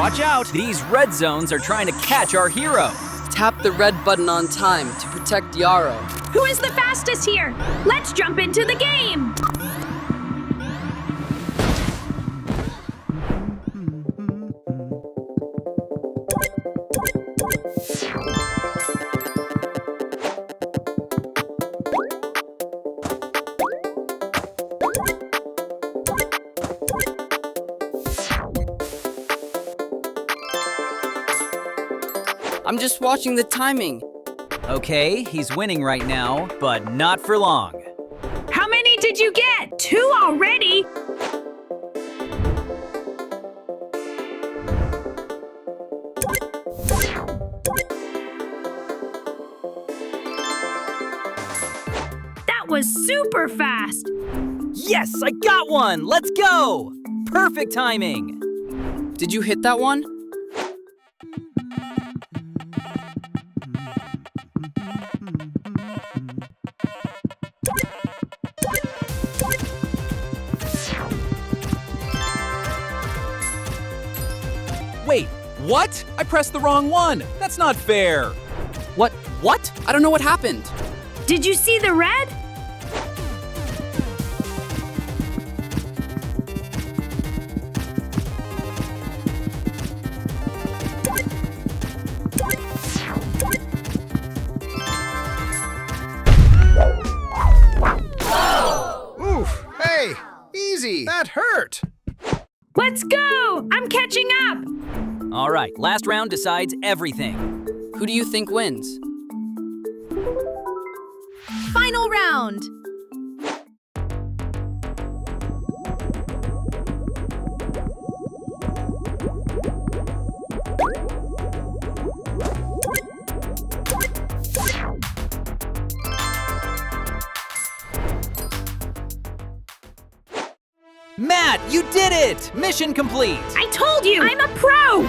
Watch out! These red zones are trying to catch our hero. Tap the red button on time to protect Yarrow. Who is the fastest here? Let's jump into the game! I'm just watching the timing. Okay, he's winning right now, but not for long. How many did you get? 2 already? That was super fast! Yes, I got one! Let's go! Perfect timing! Did you hit that one? Wait, what? I pressed the wrong one. That's not fair. What? I don't know what happened. Did you see the red? Oof, hey, easy, that hurt. Let's go! I'm catching up! All right, last round decides everything. Who do you think wins? Final round. Matt, you did it! Mission complete! I told you! I'm a pro!